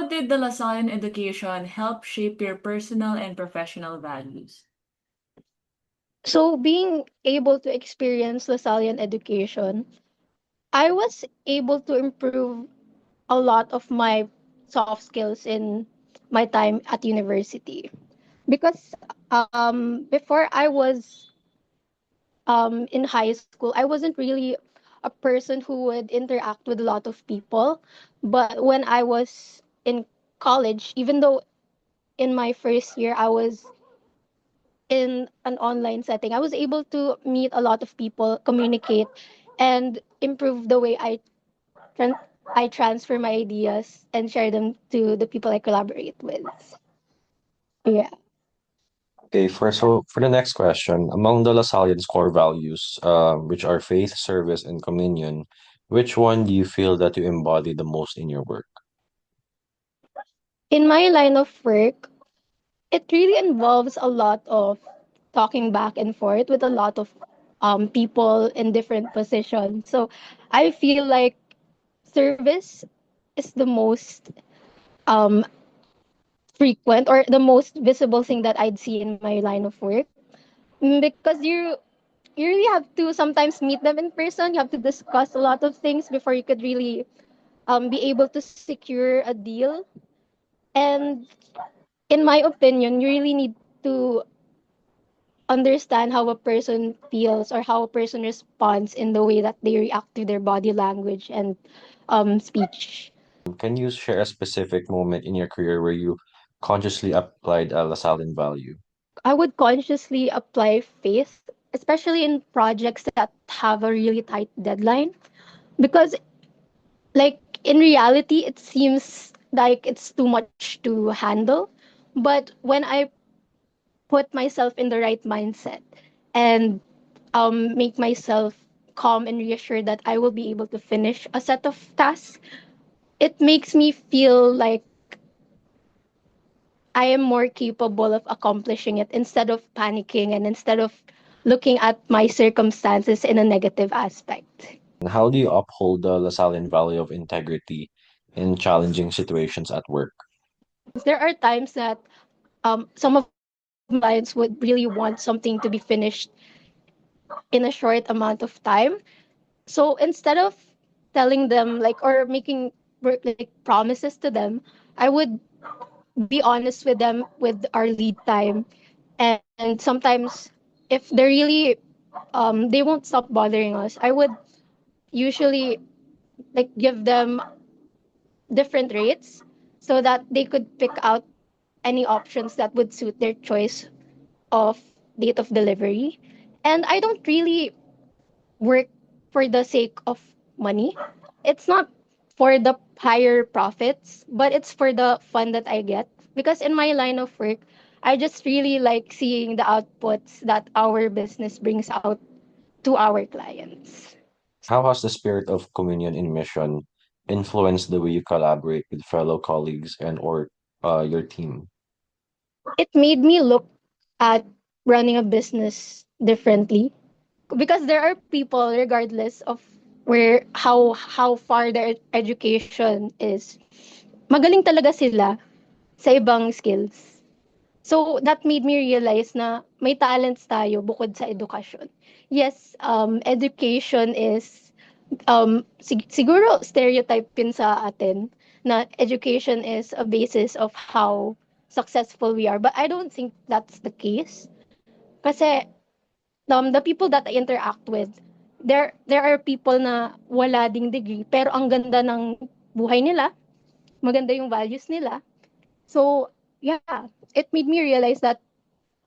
How did the Lasallian education help shape your personal and professional values? So being able to experience Lasallian education, I was able to improve a lot of my soft skills in my time at university. Because before I was in high school, I wasn't really a person who would interact with a lot of people. But when I was in college, even though in my first year I was in an online setting, I was able to meet a lot of people, communicate, and improve the way tran- I transfer my ideas and share them to the people I collaborate with. Yeah. Okay, for the next question, among the Lasallian's core values, which are faith, service, and communion, which one do you feel that you embody the most in your work? In my line of work, it really involves a lot of talking back and forth with a lot of people in different positions. So I feel like service is the most um, frequent or the most visible thing that I'd see in my line of work. Because you really have to sometimes meet them in person. You have to discuss a lot of things before you could really be able to secure a deal. And in my opinion, you really need to understand how a person feels or how a person responds in the way that they react to their body language and speech. Can you share a specific moment in your career where you consciously applied a Lasallian value? I would consciously apply faith, especially in projects that have a really tight deadline, because like in reality it seems like it's too much to handle, but when I put myself in the right mindset and make myself calm and reassured that I will be able to finish a set of tasks, it makes me feel like I am more capable of accomplishing it instead of panicking and instead of looking at my circumstances in a negative aspect. And how do you uphold the Lasallian value of integrity in challenging situations at work? There are times that some of my clients would really want something to be finished in a short amount of time. So instead of telling them like or making like promises to them, I would be honest with them with our lead time. And sometimes if they're really they won't stop bothering us, I would usually like give them different rates so that they could pick out any options that would suit their choice of date of delivery. And I don't really work for the sake of money. It's not for the higher profits, but it's for the fun that I get. Because in my line of work, I just really like seeing the outputs that our business brings out to our clients. How has the spirit of communion in mission influenced the way you collaborate with fellow colleagues and or your team? It made me look at running a business differently because there are people regardless of where how far their education is, magaling talaga sila sa ibang skills. So that made me realize na may talents tayo bukod sa edukasyon. Yes, education is siguro stereotype yun sa atin na education is a basis of how successful we are, but I don't think that's the case. Kasi the people that I interact with, there are people na wala ding degree pero ang ganda ng buhay nila, maganda yung values nila. So, yeah, it made me realize that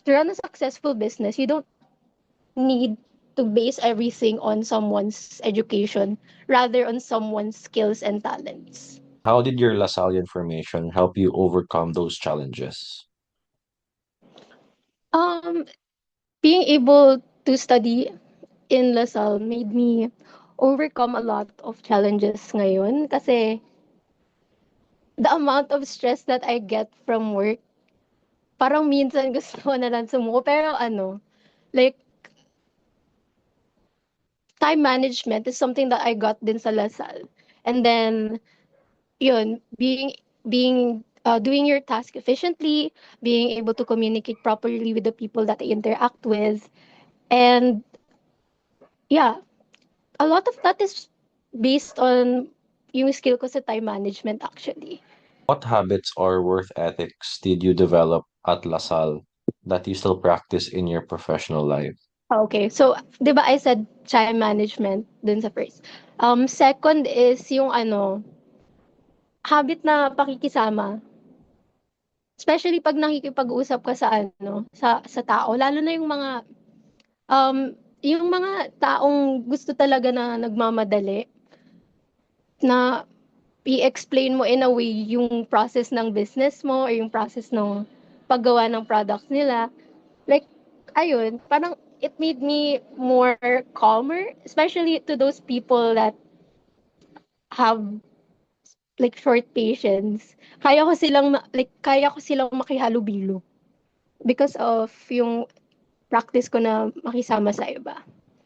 to run a successful business, you don't need to base everything on someone's education, rather on someone's skills and talents. How did your Lasallian formation help you overcome those challenges? Um, Being able to study in LaSalle made me overcome a lot of challenges ngayon kasi the amount of stress that I get from work, parang minsan gusto ko na lang sumuko. Pero like, time management is something that I got din sa LaSalle. And then, yun, being doing your task efficiently, being able to communicate properly with the people that I interact with, and yeah, a lot of that is based on yung skill ko sa time management actually. What habits or work ethics did you develop at LaSalle that you still practice in your professional life? Okay, so 'di ba I said time management dun sa first. Second is yung habit na pakikisama. Especially 'pag nakikipag-usap ka sa sa tao, lalo na yung mga taong gusto talaga na nagmamadali, na i-explain mo in a way yung process ng business mo or yung process ng paggawa ng products nila. Like, ayun, parang it made me more calmer, especially to those people that have like short patience. Kaya ko silang makihalubilo because of yung practice ko na makisama sa iba.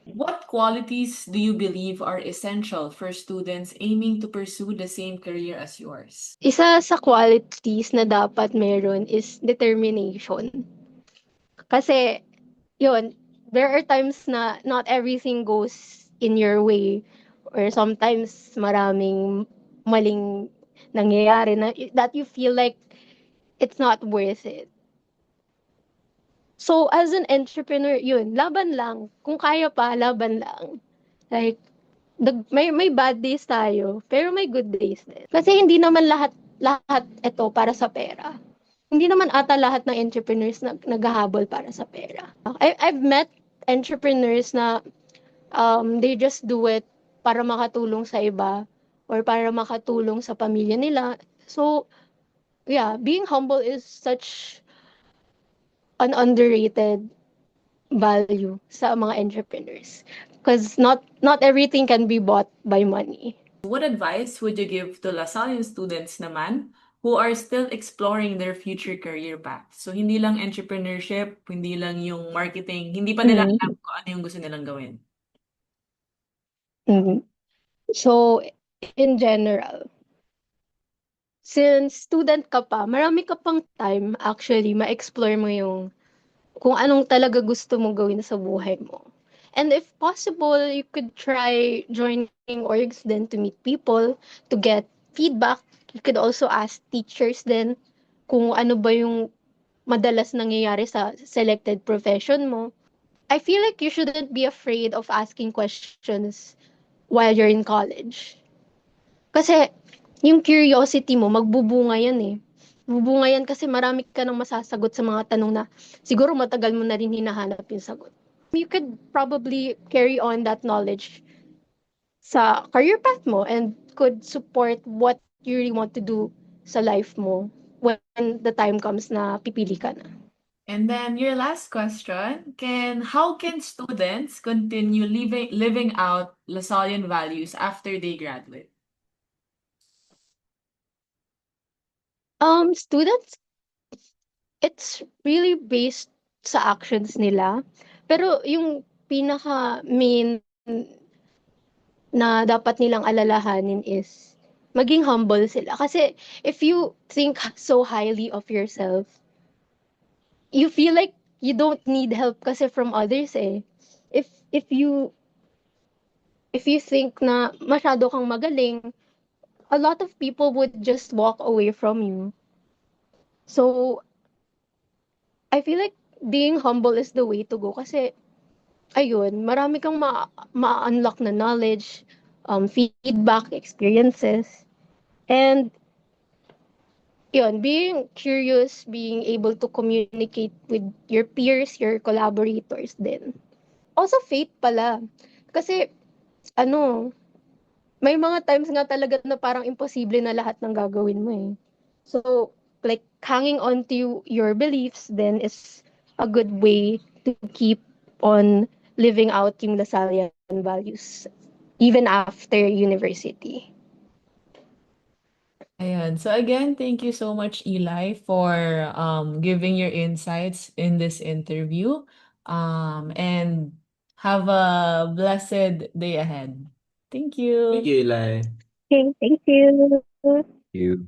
What qualities do you believe are essential for students aiming to pursue the same career as yours? Isa sa qualities na dapat meron is determination. Kasi, yun, there are times na not everything goes in your way or sometimes maraming maling nangyayari na that you feel like it's not worth it. So, as an entrepreneur, yun, laban lang. Kung kaya pa, laban lang. Like, may bad days tayo, pero may good days din. Kasi hindi naman lahat ito para sa pera. Hindi naman ata lahat ng entrepreneurs naghahabol para sa pera. I've met entrepreneurs na they just do it para makatulong sa iba or para makatulong sa pamilya nila. So, yeah, being humble is such an underrated value sa mga entrepreneurs. Because not everything can be bought by money. What advice would you give to Lasallian students naman who are still exploring their future career path? So, hindi lang entrepreneurship, hindi lang yung marketing, hindi pa nila alam kung ano yung gusto nilang gawin. Mhm. So, in general, since student ka pa, marami ka pang time actually ma-explore mo yung kung anong talaga gusto mong gawin sa buhay mo. And if possible, you could try joining orgs then to meet people, to get feedback. You could also ask teachers then kung ano ba yung madalas nangyayari sa selected profession mo. I feel like you shouldn't be afraid of asking questions while you're in college. Kasi yung curiosity mo, magbubunga yan eh. Bubunga yan kasi marami ka nang masasagot sa mga tanong na siguro matagal mo na rin hinahanap yung sagot. You could probably carry on that knowledge sa career path mo and could support what you really want to do sa life mo when the time comes na pipili ka na. And then your last question, how can students continue living out Lasallian values after they graduate? Students, it's really based sa actions nila. Pero yung pinaka main na dapat nilang alalahanin is maging humble sila. Kasi if you think so highly of yourself, you feel like you don't need help kasi from others eh. If if you if you think na masyado kang magaling, a lot of people would just walk away from you. So I feel like being humble is the way to go kasi ayun, marami kang ma-unlock na knowledge, feedback, experiences, and yun, being curious, being able to communicate with your peers, your collaborators din. Also, faith pala. Kasi, may mga times nga talaga na parang imposible na lahat ng gagawin mo eh. So, like, hanging on to your beliefs then is a good way to keep on living out yung Lasallian values even after university. Ayan. So again, thank you so much, Eli, for giving your insights in this interview. And have a blessed day ahead. Thank Thank you. you, Eli. Okay, thank you. You